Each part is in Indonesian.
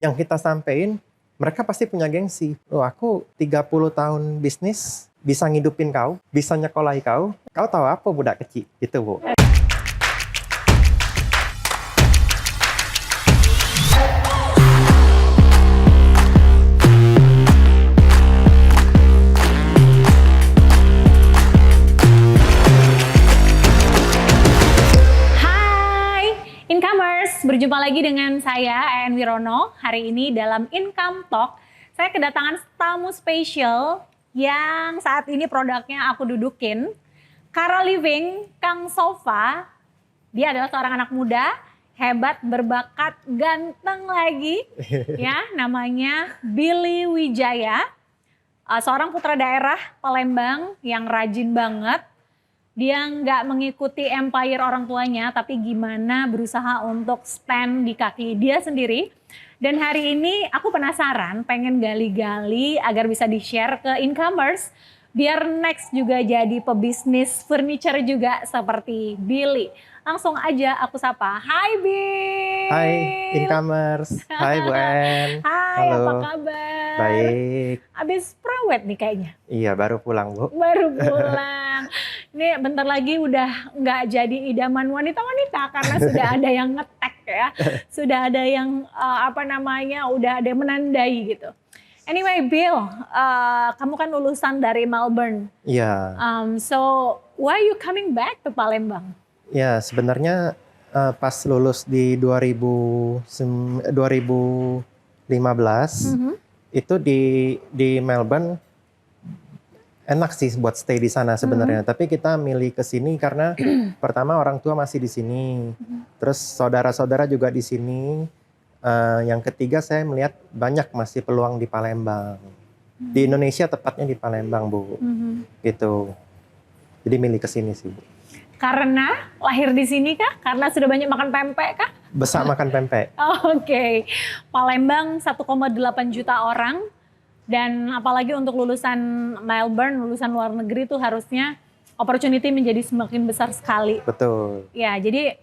yang kita sampein, mereka pasti punya gengsi. Oh, aku 30 tahun bisnis, bisa ngidupin kau, bisa nyekolahi kau tahu apa budak kecil, gitu Bu. Berjumpa lagi dengan saya, Ayan Wirono. Hari ini dalam Income Talk, saya kedatangan tamu spesial yang saat ini produknya aku dudukin. Kara Living, Kang Sofa. Dia adalah seorang anak muda, hebat, berbakat, ganteng lagi. Ya, namanya Billy Wijaya. Seorang putra daerah Palembang yang rajin banget. Dia nggak mengikuti empire orang tuanya, tapi gimana berusaha untuk stand di kaki dia sendiri. Dan hari ini aku penasaran, pengen gali-gali agar bisa di-share ke incomers, biar next juga jadi pebisnis furniture juga seperti Billy. Langsung aja aku sapa. Hai Bill. Hai incomers. Hai Bu En. Hai, halo. Apa kabar? Baik. Abis prawet nih kayaknya. Iya, baru pulang Bu. Baru pulang. Ini bentar lagi udah nggak jadi idaman wanita-wanita karena sudah ada yang ngetek ya. Sudah ada yang udah ada yang menandai gitu. Anyway Bill, kamu kan lulusan dari Melbourne. Iya. So why you coming back to Palembang? Ya, sebenarnya pas lulus di 2015 itu di Melbourne enak sih buat stay di sana sebenarnya. Tapi kita milih ke sini karena pertama orang tua masih di sini, terus saudara-saudara juga di sini. Yang ketiga saya melihat banyak masih peluang di Palembang, di Indonesia tepatnya di Palembang Bu, gitu. Jadi milih ke sini sih Bu. Karena lahir di sini kah? Karena sudah banyak makan pempek kah? Besar makan pempek. Oke. Palembang 1,8 juta orang. Dan apalagi untuk lulusan Melbourne, lulusan luar negeri itu harusnya opportunity menjadi semakin besar sekali. Betul. Ya, jadi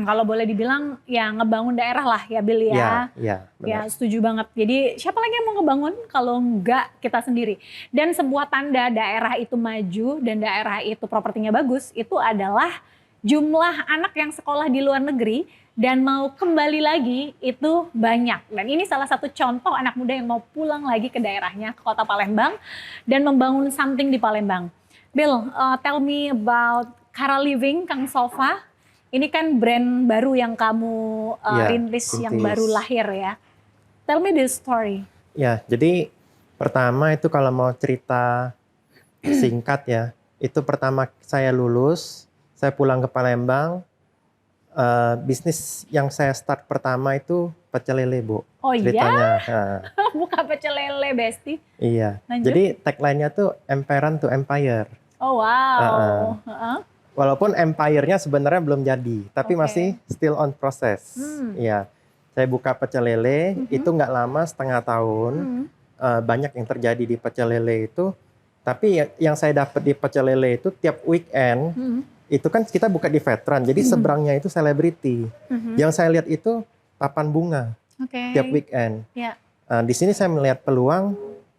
kalau boleh dibilang ya ngebangun daerah lah ya Bill ya. Iya, benar. Ya setuju banget. Jadi siapa lagi yang mau ngebangun kalau enggak kita sendiri. Dan sebuah tanda daerah itu maju dan daerah itu propertinya bagus itu adalah jumlah anak yang sekolah di luar negeri dan mau kembali lagi itu banyak. Dan ini salah satu contoh anak muda yang mau pulang lagi ke daerahnya, ke kota Palembang dan membangun something di Palembang. Bill, tell me about Kara Living, Kang Sofa. Ini kan brand baru yang kamu rintis, yang baru lahir ya. Tell me this story. Ya, jadi pertama itu kalau mau cerita singkat ya, itu pertama saya lulus, saya pulang ke Palembang, bisnis yang saya start pertama itu pecel lele Bu. Oh ceritanya. Iya? Buka pecel lele Besti? Iya, lanjut. Jadi tagline-nya tuh Emperan to Empire. Oh wow. Walaupun empire-nya sebenarnya belum jadi, tapi masih still on process. Iya, saya buka pecel lele, itu nggak lama, setengah tahun. Banyak yang terjadi di pecel lele itu. Tapi yang saya dapat di pecel lele itu tiap weekend, itu kan kita buka di veteran, jadi seberangnya itu selebriti. Yang saya lihat itu papan bunga tiap weekend. Yeah. Di sini saya melihat peluang,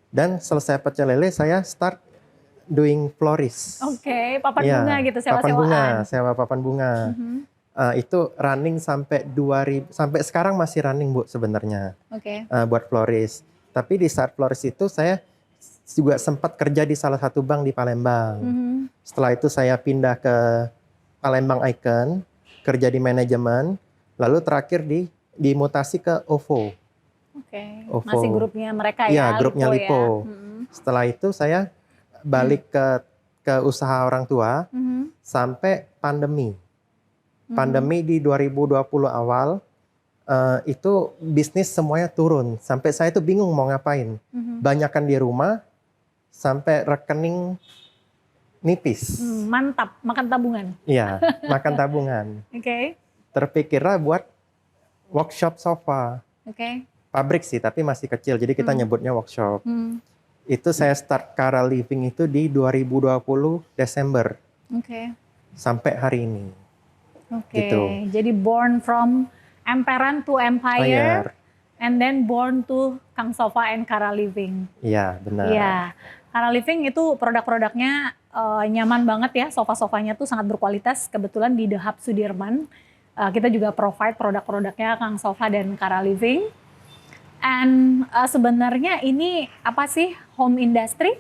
dan selesai pecel lele saya start doing florist. Papan bunga gitu, sewa-sewaan. Sewa papan bunga. Itu running sampai 2000, sampai sekarang masih running Bu sebenarnya. Buat florist. Tapi di saat florist itu saya juga sempat kerja di salah satu bank di Palembang. Setelah itu saya pindah ke Palembang Icon, kerja di manajemen, lalu terakhir dimutasi ke OVO. OVO. Masih grupnya mereka ya? Iya, grupnya Lipo. Setelah itu saya balik ke usaha orang tua sampai pandemi. Pandemi di 2020 awal, itu bisnis semuanya turun. Sampai saya itu bingung mau ngapain. Banyakan di rumah, sampai rekening nipis. Mantap, makan tabungan. Iya, makan tabungan. Terpikirlah buat workshop sofa. Pabrik sih, tapi masih kecil, jadi kita nyebutnya workshop. Itu saya start Kara Living itu di 2020 Desember. Sampai hari ini. Gitu. Jadi born from Emperan to Empire. and then born to Kang Sofa and Kara Living. Iya, benar. Iya, Kara Living itu produk-produknya nyaman banget ya, sofa-sofanya tuh sangat berkualitas. Kebetulan di The Hub Sudirman kita juga provide produk-produknya Kang Sofa dan Kara Living. And sebenarnya ini apa sih, home industry?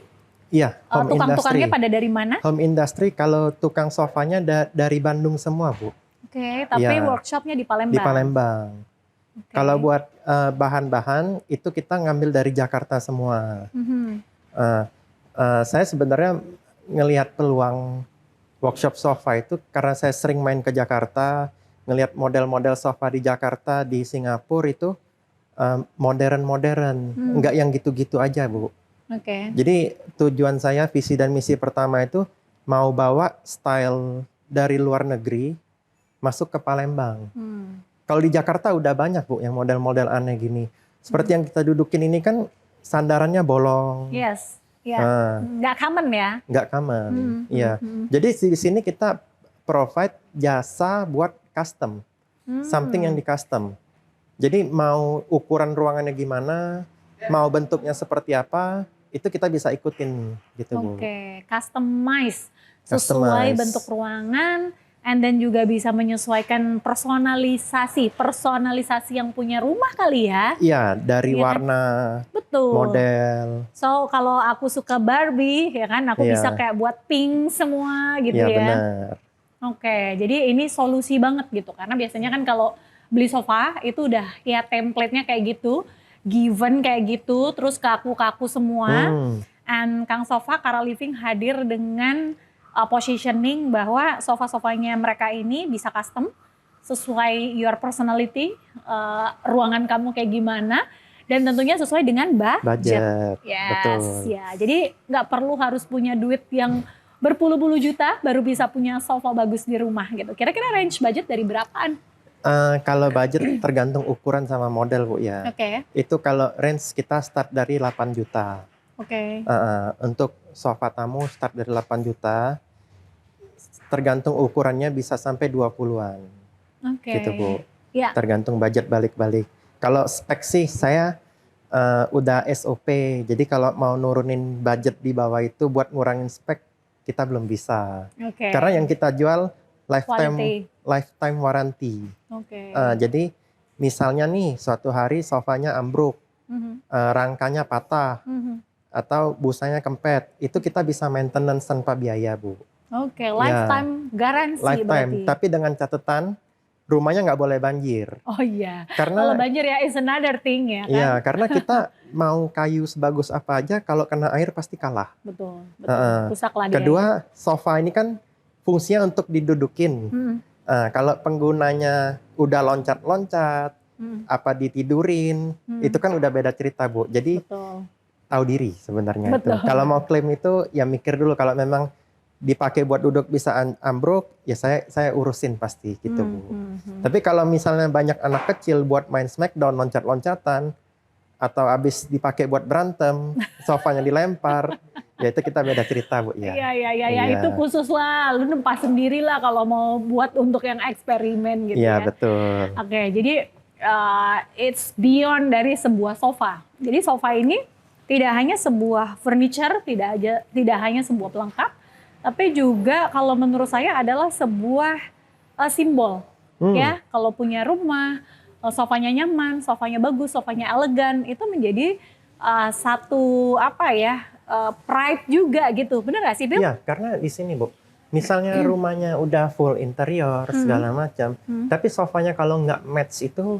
Iya, home industry. Tukang-tukangnya pada dari mana? Home industry kalau tukang sofanya dari Bandung semua, Bu. Oke, tapi Iya. workshopnya di Palembang. Di Palembang. Oke. Kalau buat bahan-bahan itu kita ngambil dari Jakarta semua. Saya sebenarnya ngelihat peluang workshop sofa itu karena saya sering main ke Jakarta, ngelihat model-model sofa di Jakarta, di Singapura itu modern-modern, nggak yang gitu-gitu aja, Bu. Oke. Jadi tujuan saya, visi dan misi pertama itu mau bawa style dari luar negeri masuk ke Palembang. Kalau di Jakarta udah banyak, Bu, yang model-model aneh gini. Seperti yang kita dudukin ini kan sandarannya bolong. Yes, ya. Nggak common ya? Nggak common, iya. Jadi di sini kita provide jasa buat custom, something yang di custom. Jadi mau ukuran ruangannya gimana, mau bentuknya seperti apa, itu kita bisa ikutin gitu, Bu. Oke, customize sesuai bentuk ruangan, and then juga bisa menyesuaikan personalisasi yang punya rumah kali ya. Iya, dari Iya kan? warna, Betul. model. So kalau aku suka Barbie ya kan, aku Iya. bisa kayak buat pink semua gitu Iya, ya. benar. Oke, jadi ini solusi banget gitu. Karena biasanya kan kalau beli sofa itu udah ya template-nya kayak gitu, given kayak gitu, terus kaku-kaku semua. And Kang Sofa, Kara Living hadir dengan positioning bahwa sofa-sofanya mereka ini bisa custom sesuai your personality, ruangan kamu kayak gimana, dan tentunya sesuai dengan budget. Yes, betul. ya. Jadi nggak perlu harus punya duit yang berpuluh-puluh juta baru bisa punya sofa bagus di rumah gitu. Kira-kira range budget dari berapaan? Kalau budget tergantung ukuran sama model, Bu, ya. Oke. Itu kalau range kita start dari 8 juta. Oke. Untuk sofa tamu start dari 8 juta. Tergantung ukurannya bisa sampai 20-an. Oke. Gitu, Bu. Ya. Tergantung budget balik-balik. Kalau spek sih saya udah SOP. Jadi kalau mau nurunin budget di bawah itu buat ngurangin spek, kita belum bisa. Oke. Karena yang kita jual Quality. lifetime warranty. Oke. Jadi misalnya nih suatu hari sofanya ambruk, rangkanya patah, atau busanya kempet, itu kita bisa maintenance tanpa biaya, Bu. Oke, lifetime garansi Lifetime, berarti. tapi dengan catatan rumahnya nggak boleh banjir. Oh iya, Karena kalau banjir ya is another thing ya kan? iya, karena kita mau kayu sebagus apa aja, kalau kena air pasti kalah. Betul, betul. Rusak lah dia. Kedua, sofa ini kan fungsinya untuk didudukin. Kalau penggunanya udah loncat-loncat, apa ditidurin, itu kan udah beda cerita, Bu. Jadi Betul. tahu diri sebenarnya itu. Betul. Kalau mau klaim itu ya mikir dulu, kalau memang dipakai buat duduk bisa ambruk, ya saya urusin pasti gitu, Bu. Tapi kalau misalnya banyak anak kecil buat main smackdown, loncat-loncatan, atau habis dipakai buat berantem, sofanya dilempar, ya itu kita beda cerita, Bu. Ya. Iya, itu khusus lah, lu nempas sendiri lah kalau mau buat untuk yang eksperimen gitu ya. Iya, betul. Oke, jadi it's beyond dari sebuah sofa. Jadi sofa ini tidak hanya sebuah furniture, tidak hanya sebuah pelengkap, tapi juga kalau menurut saya adalah sebuah simbol. Ya, kalau punya rumah, sofanya nyaman, sofanya bagus, sofanya elegan, itu menjadi satu pride juga gitu. Bener gak sih, Bill? Iya, karena di sini, Bu, misalnya rumahnya udah full interior segala macam, tapi sofanya kalau nggak match itu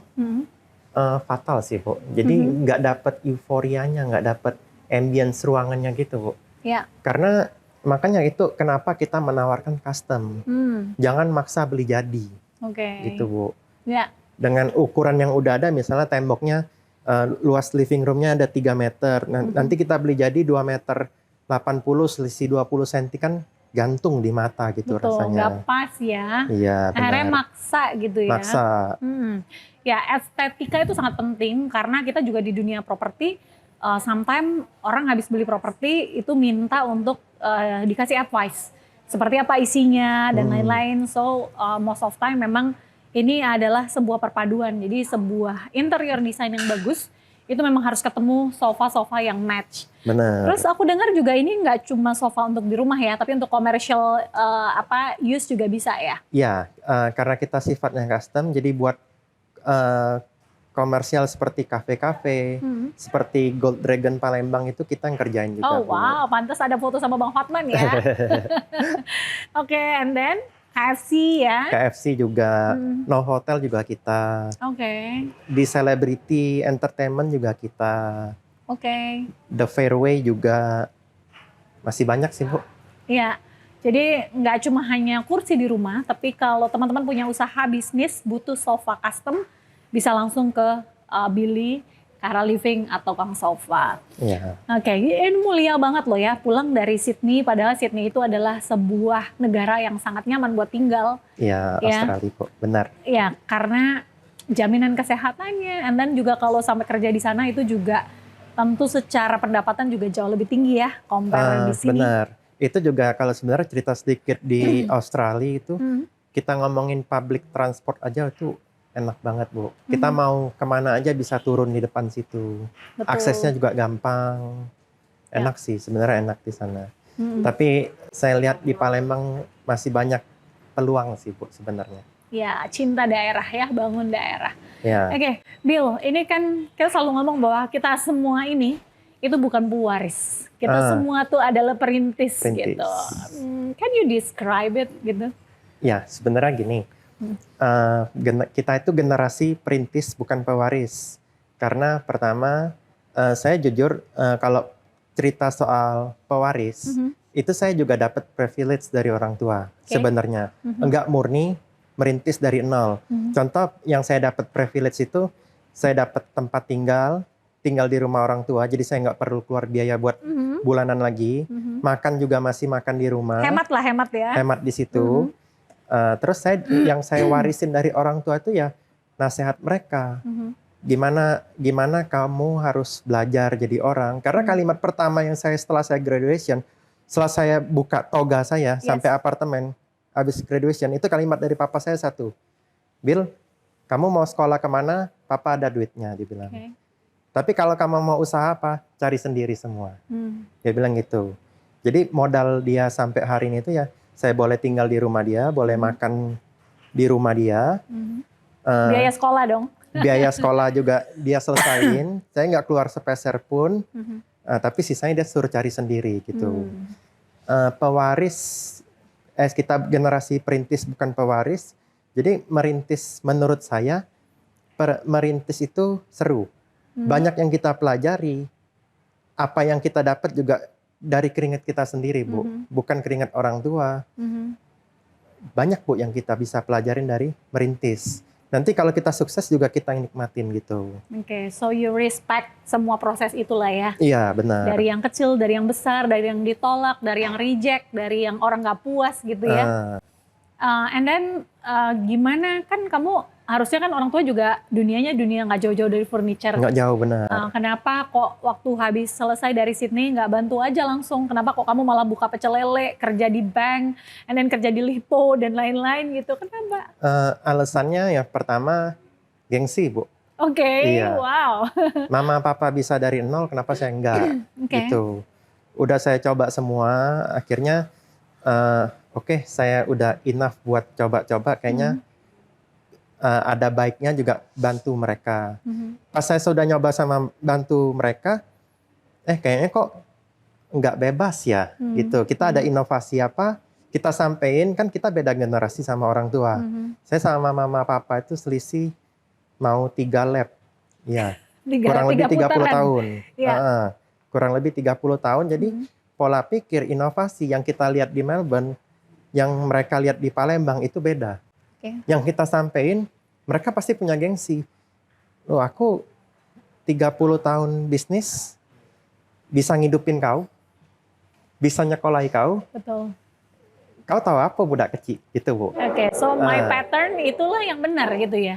fatal sih, Bu. Jadi nggak dapet euforianya, nggak dapet ambience ruangannya gitu, Bu. Ya. Karena makanya itu kenapa kita menawarkan custom. Jangan maksa beli jadi. Oke. Gitu, Bu. Ya. Dengan ukuran yang udah ada, misalnya temboknya luas living roomnya ada 3 meter. Nanti kita beli jadi 2 meter 80, selisih 20 cm kan gantung di mata gitu. Betul, rasanya. nggak pas ya. Iya, benar. Akhirnya maksa gitu ya. Maksa. Ya, estetika itu sangat penting karena kita juga di dunia properti, sometimes orang habis beli properti itu minta untuk dikasih advice. Seperti apa isinya dan lain-lain. So, most of time memang ini adalah sebuah perpaduan. Jadi sebuah interior design yang bagus itu memang harus ketemu sofa-sofa yang match. Benar. Terus aku dengar juga ini nggak cuma sofa untuk di rumah ya, tapi untuk commercial use juga bisa ya? Ya, karena kita sifatnya custom, jadi buat komersial seperti kafe-kafe, seperti Gold Dragon Palembang itu kita yang kerjain juga. Oh wow, pantas ada foto sama Bang Hotman ya. Oke, and then KFC ya. KFC juga, Novotel juga kita. Oke. Di Celebrity Entertainment juga kita. Oke. The Fairway juga masih banyak sih, Bu. Iya. Jadi nggak cuma hanya kursi di rumah, tapi kalau teman-teman punya usaha bisnis butuh sofa custom, bisa langsung ke Billy, Kara Living atau Kang Sofa. Iya. Oke, ini mulia banget loh ya, pulang dari Sydney, padahal Sydney itu adalah sebuah negara yang sangat nyaman buat tinggal. Iya, Ya. Australia kok, benar. Ya, karena jaminan kesehatannya, and then juga kalau sampai kerja di sana itu juga tentu secara pendapatan juga jauh lebih tinggi ya, compare di sini. Benar. Itu juga kalau sebenarnya cerita sedikit di Australia itu, kita ngomongin public transport aja itu enak banget, Bu. Kita mau kemana aja bisa turun di depan situ. Betul. Aksesnya juga gampang. Enak sih, sebenarnya enak di sana. Tapi saya lihat di Palembang masih banyak peluang sih, Bu, sebenarnya. Ya, cinta daerah ya, bangun daerah. Ya. Oke, Bill, ini kan kita selalu ngomong bahwa kita semua ini itu bukan pewaris. Kita semua tuh adalah perintis. Gitu. Can you describe it gitu? Ya, sebenarnya gini. Kita itu generasi perintis bukan pewaris. Karena pertama, saya jujur kalau cerita soal pewaris, itu saya juga dapat privilege dari orang tua sebenarnya. Enggak murni merintis dari nol. Contoh yang saya dapat privilege itu, saya dapat tempat tinggal di rumah orang tua, jadi saya nggak perlu keluar biaya buat bulanan lagi. Makan juga masih makan di rumah. Hemat lah, hemat ya. Hemat di situ. Terus yang saya warisin dari orang tua itu ya nasihat mereka. Gimana kamu harus belajar jadi orang. Karena kalimat pertama yang setelah saya graduation, setelah saya buka toga saya sampai apartemen, habis graduation, itu kalimat dari papa saya satu. Bill, kamu mau sekolah kemana? Papa ada duitnya, dibilang. Tapi kalau kamu mau usaha apa? Cari sendiri semua. Dia bilang gitu. Jadi modal dia sampai hari ini itu ya, saya boleh tinggal di rumah dia, boleh makan di rumah dia. Biaya sekolah dong. Biaya sekolah juga dia selesain. Saya nggak keluar sepeser pun. Tapi sisanya dia suruh cari sendiri gitu. Pewaris, kita generasi perintis bukan pewaris. Jadi merintis menurut saya, merintis itu seru. Banyak yang kita pelajari. Apa yang kita dapat juga dari keringat kita sendiri, Bu. Bukan keringat orang tua. Banyak, Bu, yang kita bisa pelajarin dari merintis. Nanti kalau kita sukses juga kita nikmatin gitu. Oke, so you respect semua proses itulah ya. Iya, benar. Dari yang kecil, dari yang besar, dari yang ditolak, dari yang reject, dari yang orang nggak puas gitu ya. And then gimana, kan kamu harusnya kan orang tua juga dunia nggak jauh-jauh dari furniture. Nggak jauh, benar. Kenapa kok waktu habis selesai dari Sydney nggak bantu aja langsung? Kenapa kok kamu malah buka pecel lele, kerja di bank, and then kerja di Lipo dan lain-lain gitu? Kenapa? Alasannya ya pertama gengsi, Bu. Oke, Iya. wow. Mama papa bisa dari nol, kenapa saya enggak? Gitu. Udah saya coba semua, akhirnya oke, saya udah enough buat coba-coba, kayaknya ada baiknya juga bantu mereka. Pas saya sudah nyoba sama bantu mereka, kayaknya kok nggak bebas ya, gitu. Kita ada inovasi apa, kita sampein, kan kita beda generasi sama orang tua. Saya sama mama papa itu selisih mau 3 lap, ya, kurang lebih 30 tahun. Kurang lebih 30 tahun, jadi pola pikir, inovasi yang kita lihat di Melbourne, yang mereka lihat di Palembang itu beda. Yang kita sampein, mereka pasti punya gengsi. Loh, aku 30 tahun bisnis, bisa ngidupin kau, bisa nyekolahi kau. Betul. kau tahu apa budak kecil gitu Bu. Oke, so my pattern itulah yang benar gitu ya.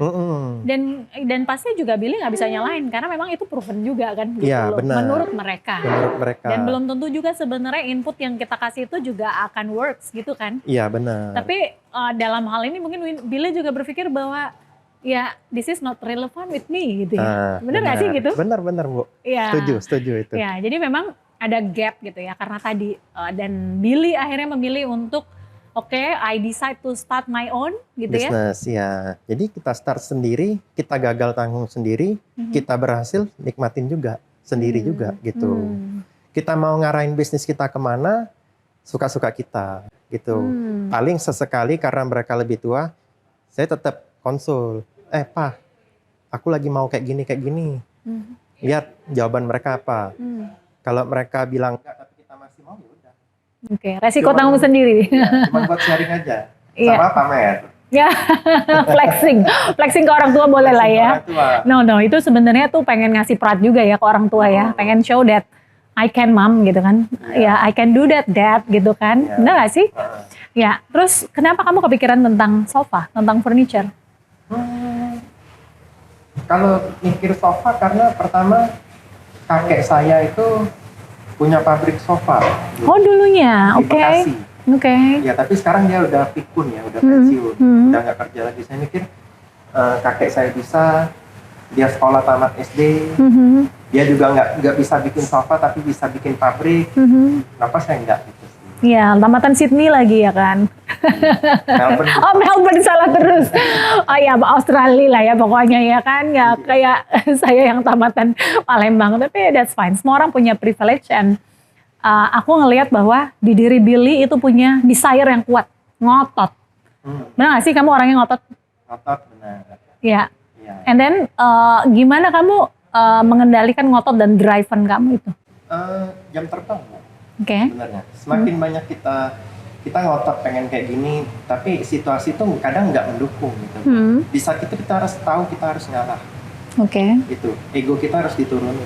Dan pasti juga Billy nggak bisa nyalain karena memang itu proven juga kan gitu Iya, loh, benar. menurut mereka. Menurut mereka. Dan belum tentu juga sebenarnya input yang kita kasih itu juga akan works gitu kan. Iya benar. Tapi dalam hal ini mungkin Billy juga berpikir bahwa ya this is not relevant with me gitu ya. Benar nggak sih gitu? Benar Bu. Iya. Setuju itu. Ya, jadi memang ada gap gitu ya karena tadi dan Billy akhirnya memilih untuk I decide to start my own gitu Business, ya. Jadi kita start sendiri, kita gagal tanggung sendiri, kita berhasil nikmatin juga sendiri juga gitu. Kita mau ngarahin bisnis kita kemana, suka-suka kita gitu. Paling sesekali karena mereka lebih tua, saya tetap konsul. Pak, aku lagi mau kayak gini. Lihat jawaban mereka apa. Kalau mereka bilang enggak, tapi kita masih mau, ya udah. Oke, resiko tanggung sendiri. Ya, cuma buat sharing aja, sama pamer. Ya, flexing ke orang tua boleh lah ya. No, itu sebenarnya tuh pengen ngasih pride juga ya ke orang tua ya. Pengen show that I can mom gitu kan. Ya, I can do that dad gitu kan. Benar gak sih? Ya, terus kenapa kamu kepikiran tentang sofa, tentang furniture? Kalau mikir sofa karena pertama kakek saya itu punya pabrik sofa. Oh dulunya, di oke. Bekasi. Ya tapi sekarang dia udah pikun ya, udah pensiun, udah nggak kerja lagi. Saya mikir kakek saya bisa, dia sekolah tamat SD, dia juga nggak bisa bikin sofa tapi bisa bikin pabrik. Kenapa saya nggak gitu sih? Iya, tamatan Sydney lagi ya kan. Melbourne. Oh Melbourne salah terus. Oh ya Australia lah ya pokoknya ya kan. Ya kayak saya yang tamatan Palembang. Tapi that's fine. Semua orang punya privilege and aku ngelihat bahwa di diri Billy itu punya desire yang kuat. Ngotot. Benar gak sih kamu orangnya ngotot? Ngotot benar. Iya. And then gimana kamu mengendalikan ngotot dan driven kamu itu? Jam terbang. Oke. Sebenarnya semakin banyak kita ngotot pengen kayak gini, tapi situasi itu kadang nggak mendukung gitu. Di saat itu kita harus tahu kita harus ngalah. Gitu, ego kita harus diturunin.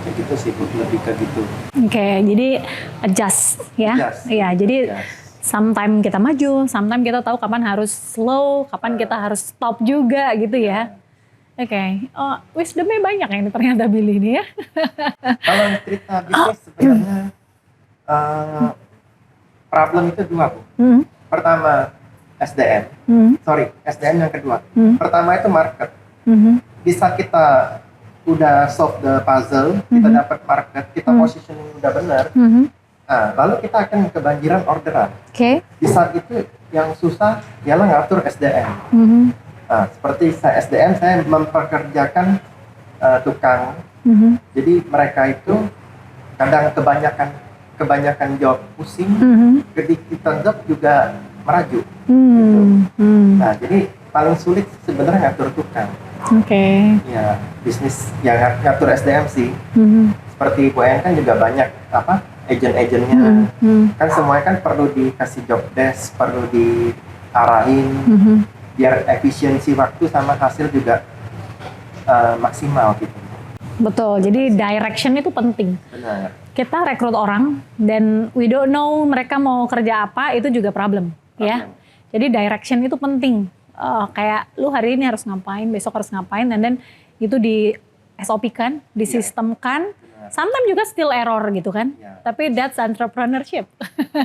Kayak gitu sih, lebih ke gitu. Jadi adjust ya. Iya, jadi sometimes kita maju, sometimes kita tahu kapan harus slow, kapan kita harus stop juga gitu ya. Wisdomnya banyak ya ini ternyata Billy ini ya. Kalau cerita bisnis sebenarnya problem itu dua Bu. Pertama SDM, SDM yang kedua. Pertama itu market. Di saat kita udah solve the puzzle, kita dapat market, kita positioning udah benar. Lalu kita akan kebanjiran orderan. Di saat itu yang susah ialah ngatur SDM. Seperti saya SDM, saya mempekerjakan tukang. Jadi mereka itu kadang kebanyakan job pusing, ketika job juga meraju. Gitu. Nah, jadi paling sulit sebenarnya ngatur tukang. Ya, bisnis yang ngatur SDM sih. Seperti Bu En kan juga banyak agent-agentnya. Kan semuanya kan perlu dikasih job desk, perlu diarahin. Biar efisiensi waktu sama hasil juga maksimal gitu. Betul, jadi direction itu penting. Benar. Kita rekrut orang dan we don't know mereka mau kerja apa, itu juga problem. Ya. Jadi direction itu penting. Kayak lu hari ini harus ngapain, besok harus ngapain, dan then itu di SOP kan, disistemkan. Sometimes juga still error gitu kan. Tapi that's entrepreneurship.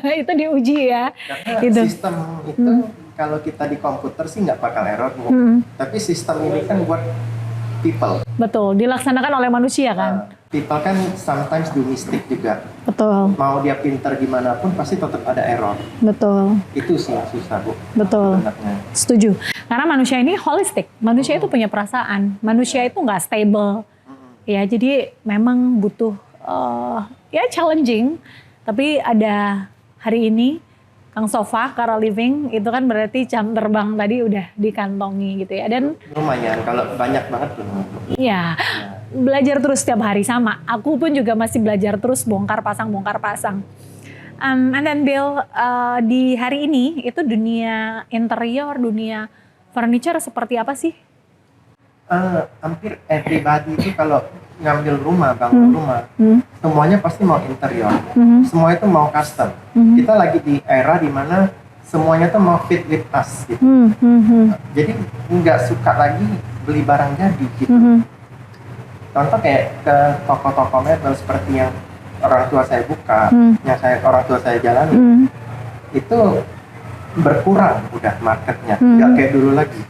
Itu diuji ya. Karena gitu. Sistem itu kalau kita di komputer sih nggak bakal error. Tapi sistem ini kan buat people. Betul, dilaksanakan oleh manusia kan. People kan sometimes do mistake juga. Betul. Mau dia pinter gimana pun pasti tetap ada error. Betul. Itu sih yang susah Bu. Betul. Sebenarnya. Setuju. Karena manusia ini holistik. Manusia itu punya perasaan. Manusia itu nggak stable. Ya, jadi memang butuh ya challenging. Tapi ada hari ini Kang Sofa, Kara Living itu kan berarti jam terbang tadi udah dikantongi gitu ya. Dan lumayan kalau banyak banget tuh. Iya. Belajar terus setiap hari sama. Aku pun juga masih belajar terus bongkar pasang. And then Bill, di hari ini itu dunia interior, dunia furniture seperti apa sih? Hampir everybody itu kalau ngambil rumah, bangun rumah, semuanya pasti mau interior, semua itu mau custom. Kita lagi di era dimana semuanya tuh mau fit with us gitu. Jadi nggak suka lagi beli barang jadi gitu. Contoh kayak ke toko-toko mebel seperti yang orang tua saya buka, yang orang tua saya jalani, itu berkurang udah marketnya, nggak kayak dulu lagi.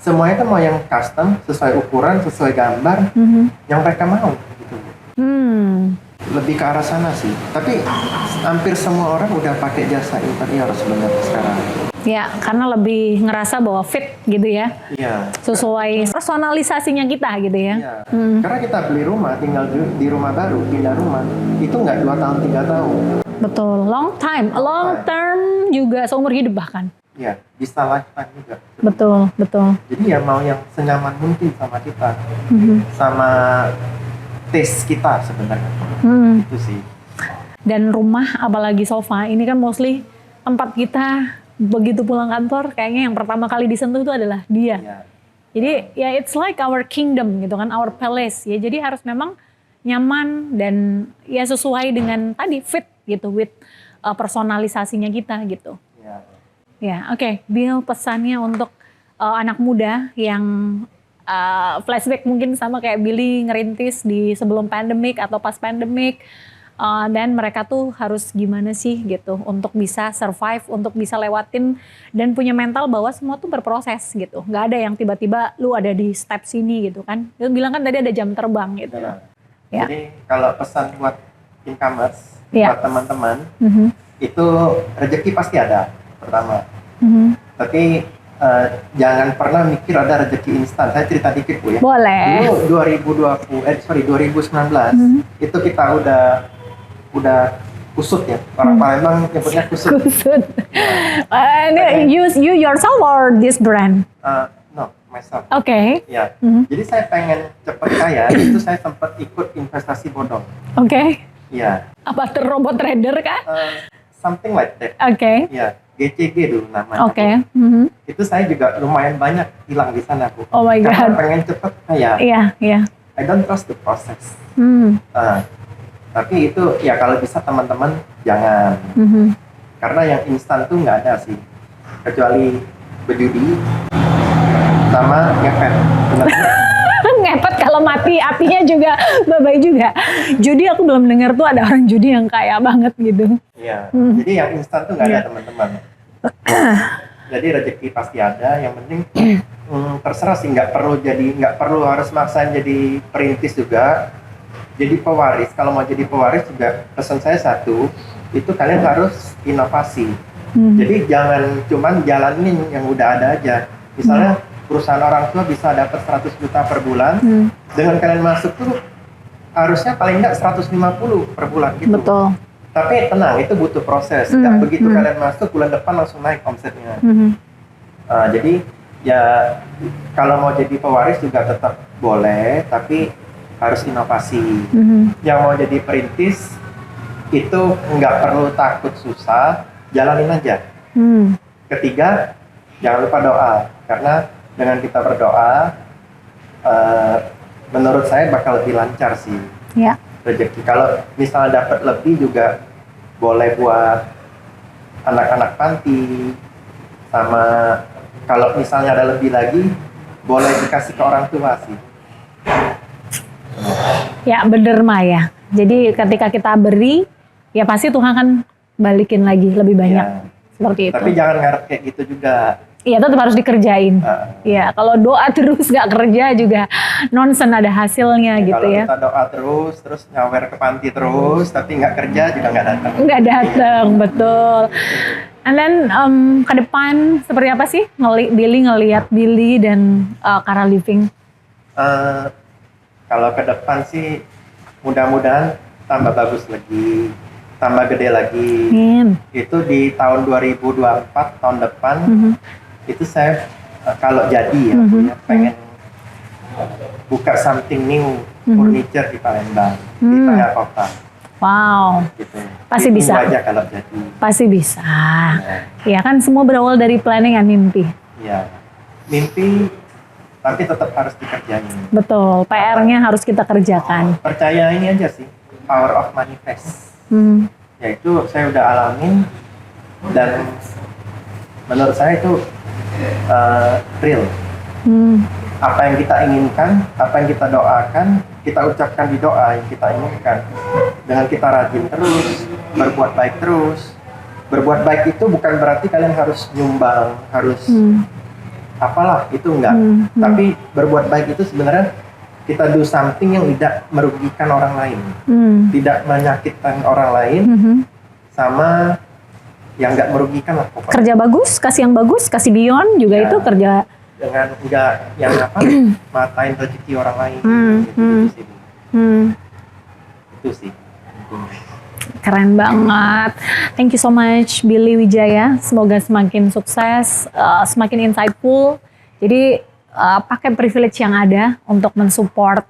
Semuanya tuh mau yang custom, sesuai ukuran, sesuai gambar, yang mereka mau gitu. Lebih ke arah sana sih. Tapi hampir semua orang udah pakai jasa interior sebenarnya sekarang. Ya, karena lebih ngerasa bahwa fit gitu ya. Iya. Sesuai personalisasinya kita gitu ya. Iya. Karena kita beli rumah, tinggal di rumah baru, pindah rumah, itu nggak 2 tahun, 3 tahun. Betul, long term juga seumur hidup bahkan. Iya, bisa lifetime juga. Betul. Jadi ya mau yang senyaman mungkin sama kita, sama taste kita sebenarnya. Itu sih. Dan rumah, apalagi sofa, ini kan mostly tempat kita begitu pulang kantor, kayaknya yang pertama kali disentuh itu adalah dia. Iya. Jadi ya it's like our kingdom gitu kan, our palace ya. Jadi harus memang nyaman dan ya sesuai dengan tadi fit gitu, with personalisasinya kita gitu. Iya. Ya, oke. Bill, pesannya untuk anak muda yang flashback mungkin sama kayak Billy ngerintis di sebelum pandemik atau pas pandemik, dan mereka tuh harus gimana sih gitu untuk bisa survive, untuk bisa lewatin dan punya mental bahwa semua tuh berproses gitu. Nggak ada yang tiba-tiba lu ada di step sini gitu kan. Lu bilang kan tadi ada jam terbang gitu. Ya. Jadi kalau pesan buat incomers, buat teman-teman, itu rezeki pasti ada pertama. Tapi jangan pernah mikir ada rezeki instan. Saya cerita dikit Bu ya. Boleh. Dulu 2019 itu kita udah kusut ya. Orang Palembang nyebutnya kusut. Kusut. You yourself or this brand? No, myself. Oke. Ya. Jadi saya pengen cepet kaya, itu saya sempat ikut investasi bodong. Oke. Iya. Apa robot trader kah? Something like that. Oke. Ya, GCG dulu namanya. Oke. Itu saya juga lumayan banyak hilang di sana Bu. Oh my God. Karena pengen cepet kaya. Iya. I don't trust the process. Tapi itu ya kalau bisa teman-teman jangan. Karena yang instan tuh nggak ada sih. Kecuali berjudi sama ngepet. Ngepet kalau mati apinya juga bye-bye juga. Judi aku belum dengar tuh ada orang judi yang kaya banget gitu. Iya. Jadi yang instan tuh nggak ada teman-teman. Jadi rezeki pasti ada. Yang penting terserah sih, nggak perlu harus maksain jadi perintis juga. Jadi pewaris, kalau mau jadi pewaris juga pesan saya satu, itu kalian harus inovasi. Jadi jangan cuman jalanin yang udah ada aja. Misalnya perusahaan orang tua bisa dapat 100 juta per bulan, dengan kalian masuk tuh harusnya paling nggak 150 per bulan gitu. Betul. Tapi tenang, itu butuh proses. Nggak begitu kalian masuk, bulan depan langsung naik omsetnya. Jadi ya kalau mau jadi pewaris juga tetap boleh, tapi harus inovasi. Yang mau jadi perintis itu nggak perlu takut susah, jalanin aja. Ketiga, jangan lupa doa, karena dengan kita berdoa, menurut saya bakal lebih lancar sih rezeki. Kalau misalnya dapat lebih juga boleh buat anak-anak panti, sama kalau misalnya ada lebih lagi boleh dikasih ke orang tua sih. Ya bener Maya. Jadi ketika kita beri, ya pasti Tuhan kan balikin lagi lebih banyak. Seperti itu. Tapi jangan ngarep kayak gitu juga. Iya, tetap harus dikerjain. Iya, kalau doa terus nggak kerja juga nonsen, ada hasilnya gitu ya. Kalau kita doa terus nyawer ke panti terus, tapi nggak kerja juga nggak datang. Nggak datang, betul. And then ke depan seperti apa sih ngelihat Billy dan Kara Living? Kalau ke depan sih mudah-mudahan tambah bagus lagi, tambah gede lagi. Itu di tahun 2024, tahun depan. Itu saya kalau jadi ya, pengen buka something new, furniture di Palembang, di tengah kota. Wow, Gitu. Pasti Itu bisa. aja kalau jadi. Pasti bisa. Ya kan semua berawal dari planning dan mimpi. Iya, mimpi tapi tetap harus dikerjain. Betul, PR-nya harus kita kerjakan. Percaya ini aja sih, power of manifest. Yaitu saya udah alamin dan menurut saya itu real. Apa yang kita inginkan, apa yang kita doakan, kita ucapkan di doa yang kita inginkan. Dengan kita rajin terus, berbuat baik terus. Berbuat baik itu bukan berarti kalian harus nyumbang, harus apalah, itu enggak. Tapi berbuat baik itu sebenarnya kita do something yang tidak merugikan orang lain, tidak menyakitkan orang lain, sama yang enggak merugikan lah pokoknya. Kerja bagus, kasih yang bagus, kasih beyond juga Ya, itu kerja. dengan enggak yang apa matain rezeki orang lain, itu sih. Keren banget. Thank you so much Billy Wijaya. Semoga semakin sukses, semakin insightful. Jadi pakai privilege yang ada untuk mensupport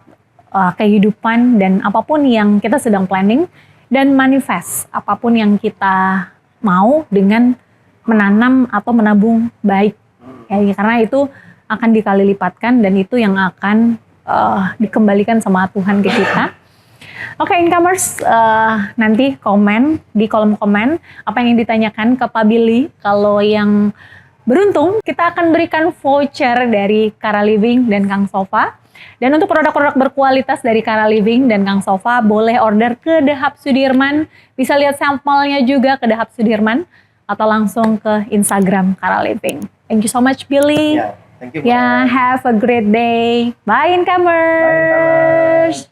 kehidupan dan apapun yang kita sedang planning, dan manifest apapun yang kita mau dengan menanam atau menabung baik. Ya, karena itu akan dikali lipatkan dan itu yang akan dikembalikan sama Tuhan ke kita. Oke, incomers, nanti komen di kolom komen apa yang ditanyakan ke Pak Billy. Kalau yang beruntung, kita akan berikan voucher dari Kara Living dan Kang Sofa. Dan untuk produk-produk berkualitas dari Kara Living dan Kang Sofa, boleh order ke The Hub Sudirman. Bisa lihat sampelnya juga ke The Hub Sudirman atau langsung ke Instagram Kara Living. Thank you so much, Billy. Ya, thank you. Ya, have a great day. Bye, incomers. Bye, incomers.